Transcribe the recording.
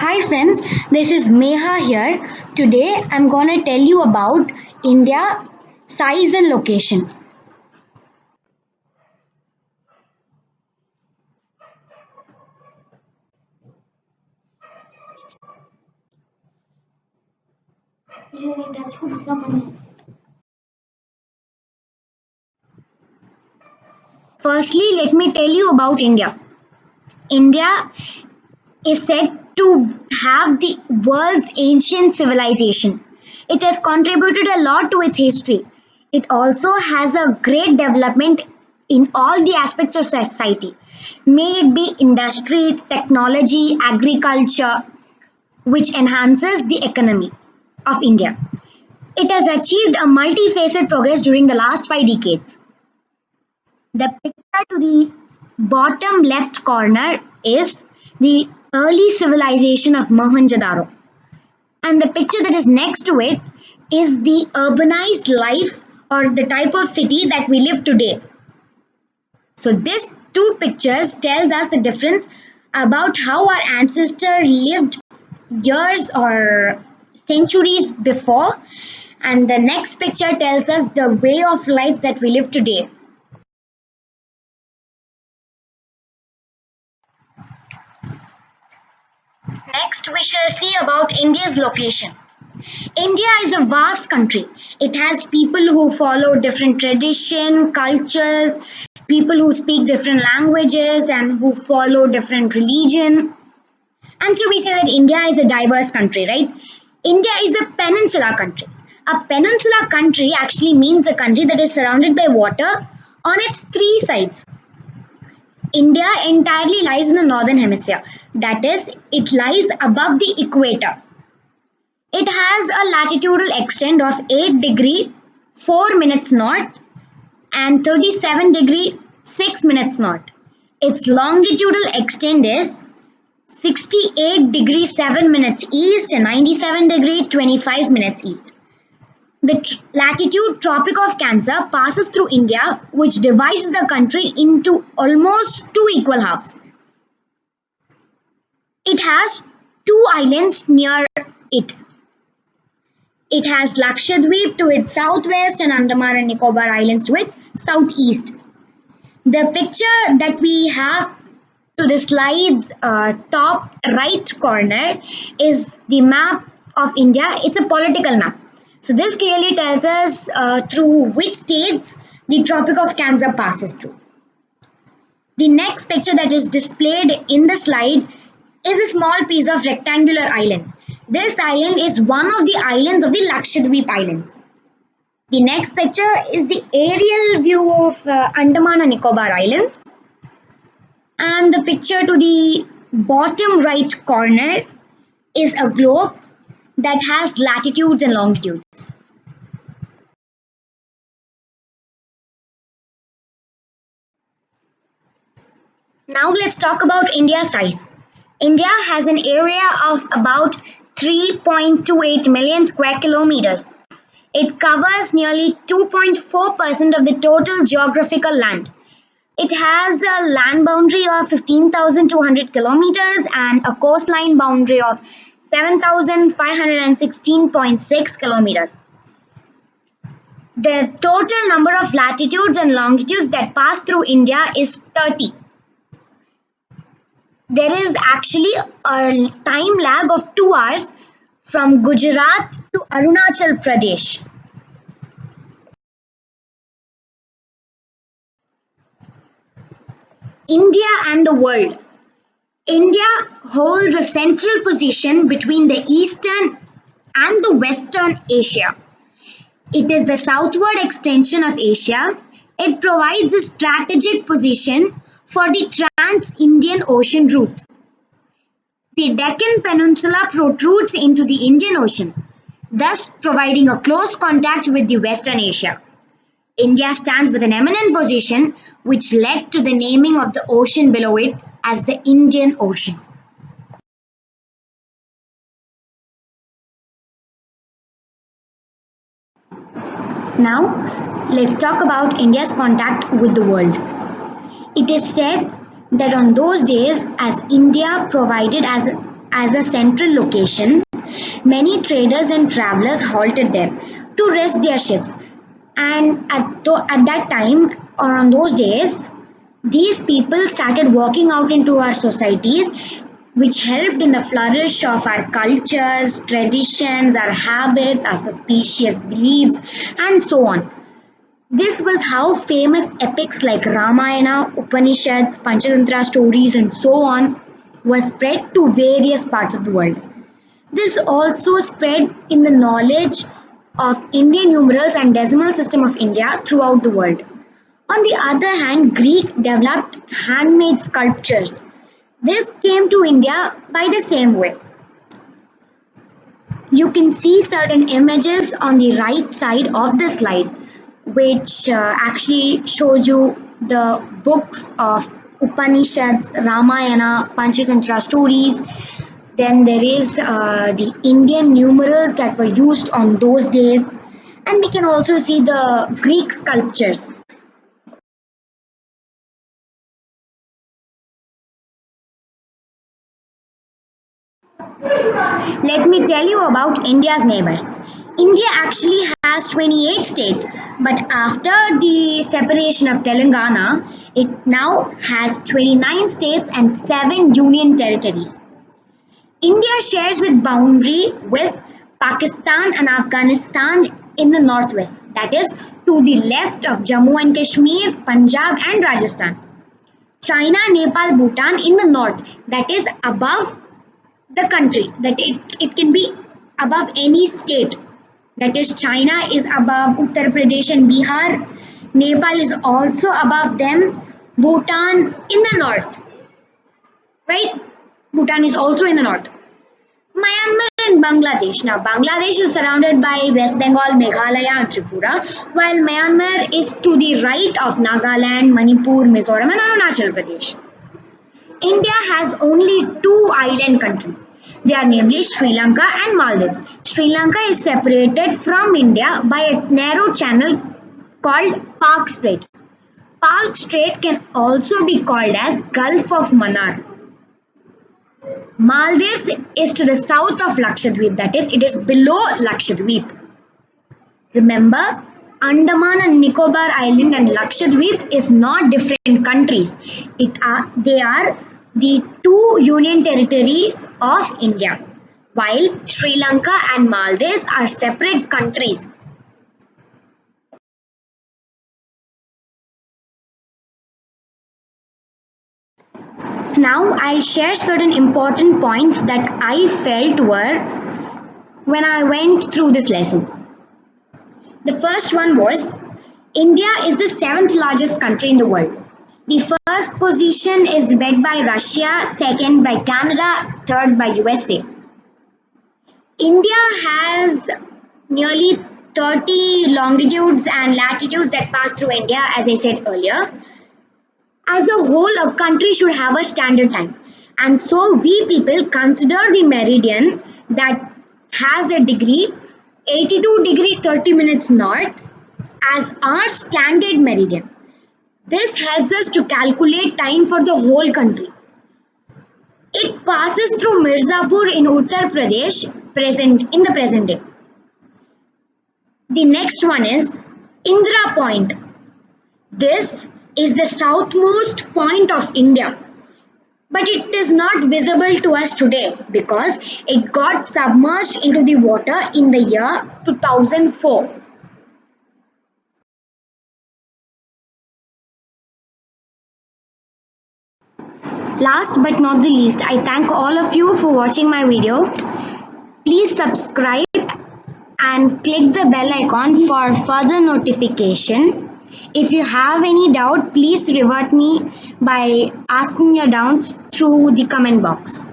Hi friends, this is Meha here. Today I'm gonna tell you about India size and location. Firstly, let me tell you about India. India is said to have the world's ancient civilization. It has contributed a lot to its history. It also has a great development in all the aspects of society, may it be industry, technology, agriculture, which enhances the economy of India. It has achieved a multifaceted progress during the last 5 decades. The picture to the bottom left corner is the early civilization of Mohenjo-daro, and the picture that is next to it is the urbanized life or the type of city that we live today. So these two pictures tells us the difference about how our ancestor lived years or centuries before, and the next picture tells us the way of life that we live today. Next, we shall see about India's location. India is a vast country. It has people who follow different tradition, cultures, people who speak different languages and who follow different religion. And so we say that India is a diverse country, right? India is a peninsula country. A peninsula country actually means a country that is surrounded by water on its three sides. India entirely lies in the northern hemisphere. That is, it lies above the equator. It has a latitudinal extent of 8 degree 4 minutes north and 37 degree 6 minutes north. Its longitudinal extent is 68 degree 7 minutes east and 97 degree 25 minutes east. The latitude Tropic of Cancer passes through India, which divides the country into almost two equal halves. It has two islands near it. It has Lakshadweep to its southwest and Andaman and Nicobar Islands to its southeast. The picture that we have to the slide's top right corner is the map of India. It's a political map. So this clearly tells us through which states the Tropic of Cancer passes through. The next picture that is displayed in the slide is a small piece of rectangular island. This island is one of the islands of the Lakshadweep Islands. The next picture is the aerial view of Andaman and Nicobar Islands. And the picture to the bottom right corner is a globe that has latitudes and longitudes. Now let's talk about India's size. India has an area of about 3.28 million square kilometers. It covers nearly 2.4% of the total geographical land. It has a land boundary of 15,200 kilometers and a coastline boundary of 7,516.6 kilometers. The total number of latitudes and longitudes that pass through India is 30. There is actually a time lag of 2 hours from Gujarat to Arunachal Pradesh. India and the world. India holds a central position between the eastern and the western Asia. It is the southward extension of Asia. It provides a strategic position for the trans-Indian Ocean routes. The Deccan Peninsula protrudes into the Indian Ocean, thus providing a close contact with the Western Asia. India stands with an eminent position which led to the naming of the ocean below it as the Indian Ocean. Now, let's talk about India's contact with the world. It is said that on those days, as India provided as as a central location, many traders and travelers halted there to rest their ships. And at that time, or on those days, these people started walking out into our societies, which helped in the flourish of our cultures, traditions, our habits, our suspicious beliefs, and so on. This was how famous epics like Ramayana, Upanishads, Panchatantra stories, and so on was spread to various parts of the world. This also spread in the knowledge of Indian numerals and decimal system of India throughout the world. On the other hand, Greek developed handmade sculptures. This came to India by the same way. You can see certain images on the right side of the slide, which actually shows you the books of Upanishads, Ramayana, Panchatantra stories. Then there is the Indian numerals that were used on those days, and we can also see the Greek sculptures. Let me tell you about India's neighbors. India actually has 28 states, but after the separation of Telangana, it now has 29 states and 7 union territories. India shares its boundary with Pakistan and Afghanistan in the northwest, that is, to the left of Jammu and Kashmir, Punjab, and Rajasthan. China, Nepal, Bhutan in the north, that is above the country, that it can be above any state. That is, China is above Uttar Pradesh and Bihar. Nepal is also above them. Bhutan in the north, right? Bhutan is also in the north. Myanmar and Bangladesh. Now, Bangladesh is surrounded by West Bengal, Meghalaya, and Tripura, while Myanmar is to the right of Nagaland, Manipur, Mizoram, and Arunachal Pradesh. India has only two island countries. They are namely Sri Lanka and Maldives. Sri Lanka is separated from India by a narrow channel called Park Strait. Park Strait can also be called as Gulf of Mannar. Maldives is to the south of Lakshadweep, that is, it is below Lakshadweep. Remember, Andaman and Nicobar Island and Lakshadweep is not different countries. They are the two union territories of India, while Sri Lanka and Maldives are separate countries. Now I'll share certain important points that I felt were when I went through this lesson. The first one was India is the seventh largest country in the world. The first position is led by Russia, second by Canada, third by USA. India has nearly 30 longitudes and latitudes that pass through India, as I said earlier. As a whole, a country should have a standard time. And so we people consider the meridian that has a degree 82 degree 30 minutes north as our standard meridian. This helps us to calculate time for the whole country. It passes through Mirzapur in Uttar Pradesh in the present day. The next one is Indra Point. This is the southmost point of India, but it is not visible to us today because it got submerged into the water in the year 2004. Last but not the least, I thank all of you for watching my video. Please subscribe and click the bell icon for further notification. If you have any doubt, please revert me by asking your doubts through the comment box.